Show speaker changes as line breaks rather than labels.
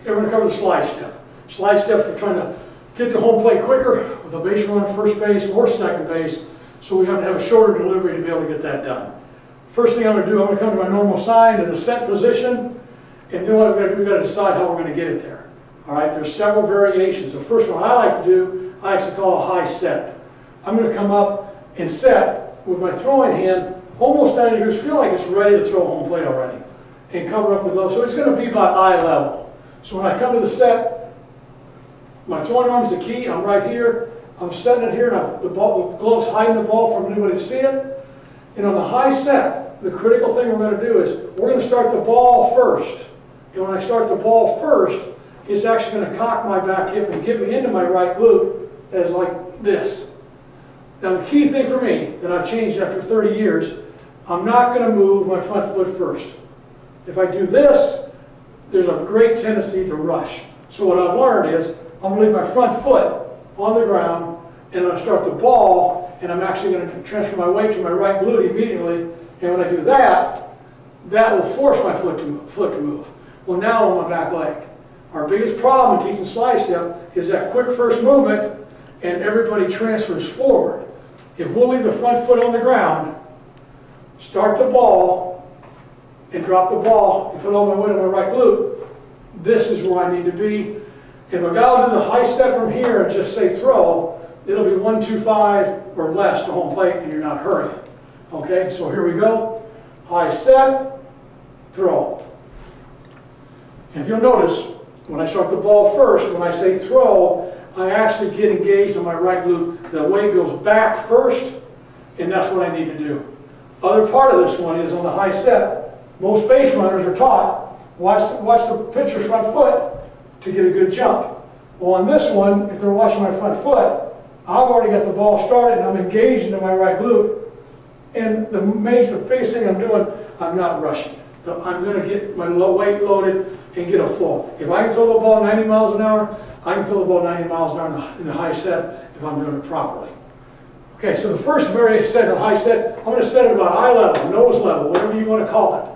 Okay, we're going to cover the slide step. Slide step for trying to get to home plate quicker with a base runner first base or second base, so we have to have a shorter delivery to be able to get that done. First thing I'm going to do, I'm going to come to my normal sign in the set position, and then what I'm going to do, we've got to decide how we're going to get it there. All right, there's several variations. The first one I like to do, I actually call a high set. I'm going to come up and set with my throwing hand almost 90 degrees, feel like it's ready to throw home plate already, and cover up the glove. So it's going to be about eye level. So when I come to the set, my throwing arm is the key. I'm right here. I'm setting it here, and the glove's hiding the ball from anybody to see it. And on the high set, the critical thing we're going to do is we're going to start the ball first. And when I start the ball first, it's actually going to cock my back hip and get me into my right glute as like this. Now the key thing for me that I've changed after 30 years, I'm not going to move my front foot first. If I do this, there's a great tendency to rush. So what I've learned is I'm going to leave my front foot on the ground, and I'm going to start the ball, and I'm actually going to transfer my weight to my right glute immediately. And when I do that, that will force my foot to move. Well, now on my back leg. Our biggest problem in teaching slide step is that quick first movement, and everybody transfers forward. If we'll leave the front foot on the ground, start the ball, and drop the ball, and put all my weight on my right glute, this is where I need to be. If a guy will do the high set from here and just say throw, it'll be 1-2-5 or less to home plate, and you're not hurrying. Okay, so here we go. High set, throw. And if you'll notice, when I start the ball first, when I say throw, I actually get engaged on my right glute. The weight goes back first, and that's what I need to do. Other part of this one is on the high set, most base runners are taught, watch the pitcher's front foot to get a good jump. Well, on this one, if they're watching my front foot, I've already got the ball started and I'm engaged into my right glute. And the biggest thing I'm doing, I'm not rushing. I'm going to get my weight loaded and get a flow. If I can throw the ball 90 miles an hour, I can throw the ball 90 miles an hour in the high set if I'm doing it properly. Okay, so the first set of high set, I'm going to set it about eye level, nose level, whatever you want to call it.